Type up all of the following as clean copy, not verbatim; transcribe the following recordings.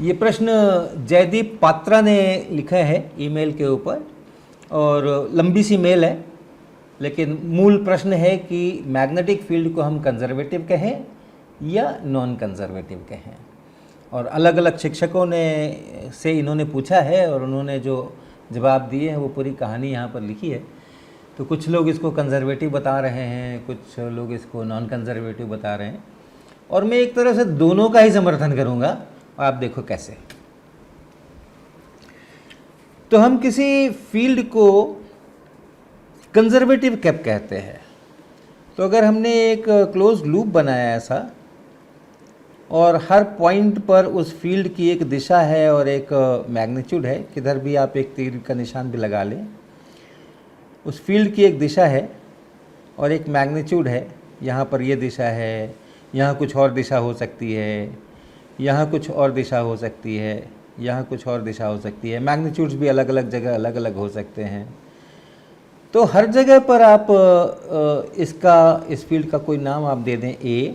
ये प्रश्न जयदीप पात्रा ने लिखा है ईमेल के ऊपर, और लंबी सी मेल है, लेकिन मूल प्रश्न है कि मैग्नेटिक फील्ड को हम कंजर्वेटिव कहें या नॉन कंजर्वेटिव कहें। और अलग अलग शिक्षकों ने से इन्होंने पूछा है और उन्होंने जो जवाब दिए हैं वो पूरी कहानी यहाँ पर लिखी है। तो कुछ लोग इसको कंजर्वेटिव बता रहे हैं, कुछ लोग इसको नॉन कंजर्वेटिव बता रहे हैं, और मैं एक तरह से दोनों का ही समर्थन करूँगा। आप देखो कैसे। तो हम किसी फील्ड को कंजर्वेटिव कब कहते हैं? तो अगर हमने एक क्लोज लूप बनाया ऐसा, और हर पॉइंट पर उस फील्ड की एक दिशा है और एक मैग्नीट्यूड है, किधर भी आप एक तीर का निशान भी लगा लें, उस फील्ड की एक दिशा है और एक मैग्नीट्यूड है। यहाँ पर ये दिशा है, यहाँ कुछ और दिशा हो सकती है, यहाँ कुछ और दिशा हो सकती है, यहाँ कुछ और दिशा हो सकती है। मैग्नीट्यूड्स भी अलग अलग जगह अलग अलग हो सकते हैं। तो हर जगह पर आप इस फील्ड का कोई नाम आप दे दें A,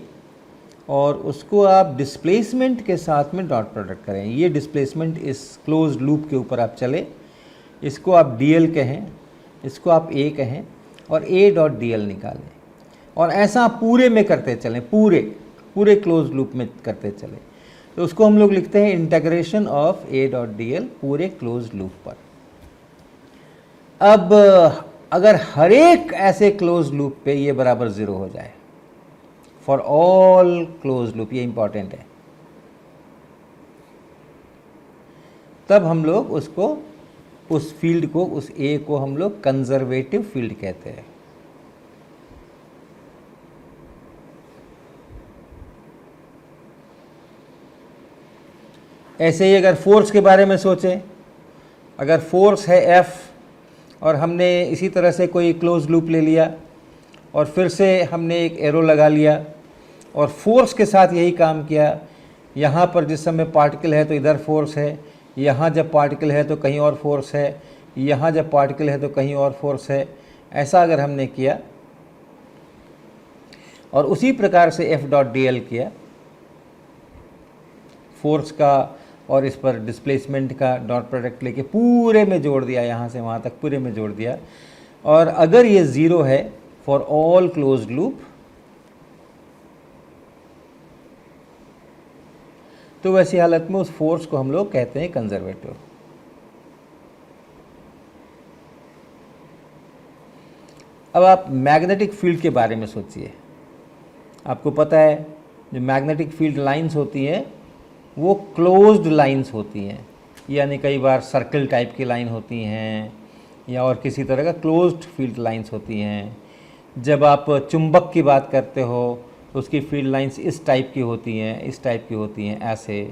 और उसको आप डिस्प्लेसमेंट के साथ में डॉट प्रोडक्ट करें। ये डिस्प्लेसमेंट इस क्लोज लूप के ऊपर आप चले, इसको आप DL कहें, इसको आप A कहें, और A डॉट DL निकालें, और ऐसा पूरे में करते चलें, पूरे क्लोज लूप में करते चलें। तो उसको हम लोग लिखते हैं integration of A dot DL पूरे क्लोज लूप पर। अब अगर हर एक ऐसे क्लोज लूप पे ये बराबर 0 हो जाए, फॉर ऑल क्लोज लूप, ये इंपॉर्टेंट है, तब हम लोग उसको, उस फील्ड को, उस A को हम लोग कंजर्वेटिव फील्ड कहते हैं। ऐसे ही अगर फोर्स के बारे में सोचें, अगर फोर्स है F और हमने इसी तरह से कोई क्लोज लूप ले लिया और फिर से हमने एक एरो लगा लिया और फोर्स के साथ यही काम किया, यहाँ पर जिस समय पार्टिकल है तो इधर फोर्स है, यहाँ जब पार्टिकल है तो कहीं और फोर्स है, यहाँ जब पार्टिकल है तो कहीं और फोर्स है, ऐसा अगर हमने किया और उसी प्रकार से F डॉट DL किया, फोर्स का और इस पर डिस्प्लेसमेंट का डॉट प्रोडक्ट लेके पूरे में जोड़ दिया, यहाँ से वहाँ तक पूरे में जोड़ दिया, और अगर ये 0 है फॉर ऑल क्लोज लूप, तो वैसी हालत में उस फोर्स को हम लोग कहते हैं कंजर्वेटिव। अब आप मैग्नेटिक फील्ड के बारे में सोचिए। आपको पता है जो मैग्नेटिक फील्ड लाइंस होती हैं वो क्लोज्ड लाइंस होती हैं, यानी कई बार सर्कल टाइप की लाइन होती हैं या और किसी तरह का क्लोज्ड फील्ड लाइंस होती हैं। जब आप चुंबक की बात करते हो तो उसकी फील्ड लाइंस इस टाइप की होती हैं, इस टाइप की होती हैं, ऐसे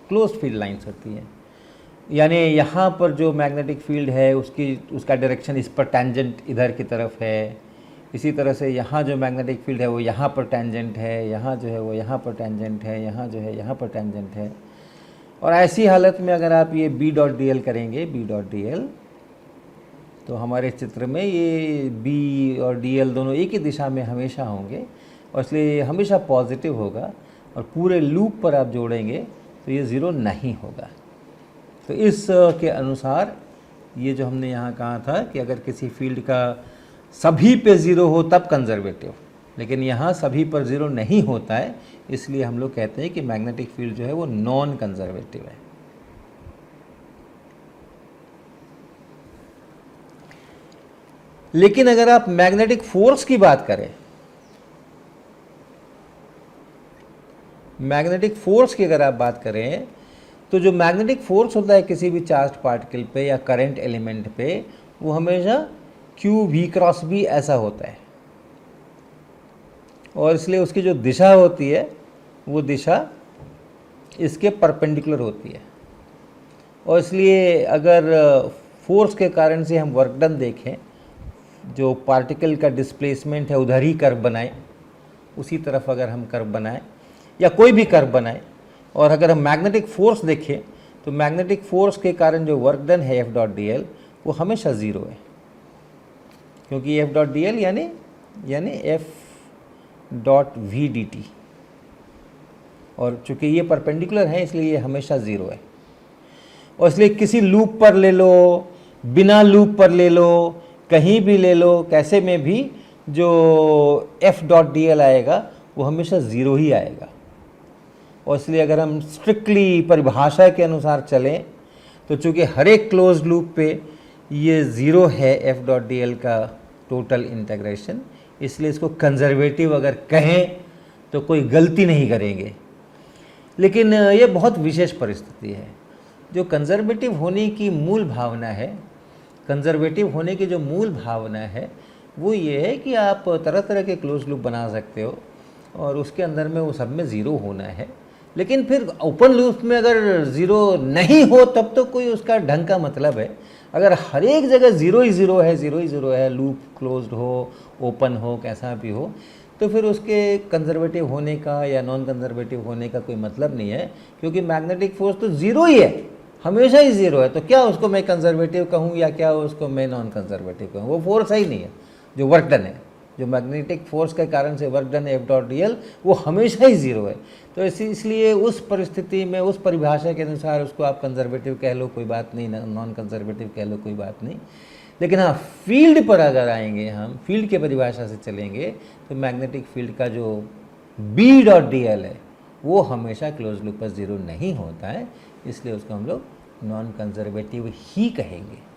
क्लोज्ड फील्ड लाइंस होती हैं। यानी यहाँ पर जो मैग्नेटिक फील्ड है उसका डायरेक्शन इस पर टेंजेंट इधर की तरफ है, इसी तरह से यहाँ जो मैग्नेटिक फील्ड है वो यहाँ पर टेंजेंट है, यहाँ जो है वो यहाँ पर टेंजेंट है, यहाँ जो है यहाँ पर टेंजेंट है। और ऐसी हालत में अगर आप ये B डॉट DL करेंगे, B डॉट DL, तो हमारे चित्र में ये B और DL दोनों एक ही दिशा में हमेशा होंगे, और इसलिए ये हमेशा पॉजिटिव होगा, और पूरे लूप पर आप जोड़ेंगे तो ये 0 नहीं होगा। तो इस के अनुसार ये जो हमने यहाँ कहा था कि अगर किसी फील्ड का सभी पे 0 हो तब कंजर्वेटिव, लेकिन यहाँ सभी पर 0 नहीं होता है, इसलिए हम लोग कहते हैं कि मैग्नेटिक फील्ड जो है वो नॉन कंजर्वेटिव है। लेकिन अगर आप मैग्नेटिक फोर्स की बात करें, मैग्नेटिक फोर्स की अगर आप बात करें, तो जो मैग्नेटिक फोर्स होता है किसी भी चार्ज पार्टिकल पे या करंट एलिमेंट पे, वो हमेशा QV×B ऐसा होता है, और इसलिए उसकी जो दिशा होती है वो दिशा इसके परपेंडिकुलर होती है। और इसलिए अगर फोर्स के कारण से हम वर्क डन देखें, जो पार्टिकल का डिस्प्लेसमेंट है उधर ही कर्व बनाएं, उसी तरफ अगर हम कर्व बनाएं या कोई भी कर्व बनाएं, और अगर हम मैग्नेटिक फोर्स देखें तो मैग्नेटिक फोर्स के कारण जो वर्क डन है F डॉट DL वो हमेशा 0 है, क्योंकि F डॉट DL यानी F डॉट V dt, और चूंकि ये परपेंडिकुलर है इसलिए ये हमेशा ज़ीरो है। और इसलिए किसी लूप पर ले लो, बिना लूप पर ले लो, कहीं भी ले लो, कैसे में भी जो f.dl आएगा वो हमेशा ज़ीरो ही आएगा। और इसलिए अगर हम स्ट्रिक्टली परिभाषा के अनुसार चलें तो चूँकि हर एक क्लोज लूप पे ये ज़ीरो है f.dl का टोटल इंटीग्रेशन, इसलिए इसको कंजर्वेटिव अगर कहें तो कोई गलती नहीं करेंगे। लेकिन ये बहुत विशेष परिस्थिति है। जो कंजर्वेटिव होने की मूल भावना है, कंजर्वेटिव होने की जो मूल भावना है वो ये है कि आप तरह तरह के क्लोज लूप बना सकते हो और उसके अंदर में वो सब में ज़ीरो होना है। लेकिन फिर ओपन लूप में अगर ज़ीरो नहीं हो तब तो कोई उसका ढंग का मतलब है। अगर हर एक जगह ज़ीरो ही ज़ीरो है, ज़ीरो ही ज़ीरो है, लूप क्लोज्ड हो, ओपन हो, कैसा भी हो, तो फिर उसके कंजर्वेटिव होने का या नॉन कंजर्वेटिव होने का कोई मतलब नहीं है, क्योंकि मैग्नेटिक फोर्स तो ज़ीरो ही है, हमेशा ही ज़ीरो है। तो क्या उसको मैं कंजर्वेटिव कहूँ या क्या उसको मैं नॉन कंजर्वेटिव कहूँ? वो फोर्स ही नहीं है जो वर्क डन है। जो मैग्नेटिक फोर्स के कारण से वर्क डन f.dl वो हमेशा ही ज़ीरो है। तो इसलिए उस परिस्थिति में, उस परिभाषा के अनुसार उसको आप कंजर्वेटिव कह लो कोई बात नहीं, नॉन कंजर्वेटिव कह लो कोई बात नहीं। लेकिन हाँ, फील्ड पर अगर आएंगे, हम फील्ड के परिभाषा से चलेंगे तो मैग्नेटिक फील्ड का जो B.dl है वो हमेशा क्लोज लूप पर ज़ीरो नहीं होता है, इसलिए उसको हम लोग नॉन कंजर्वेटिव ही कहेंगे।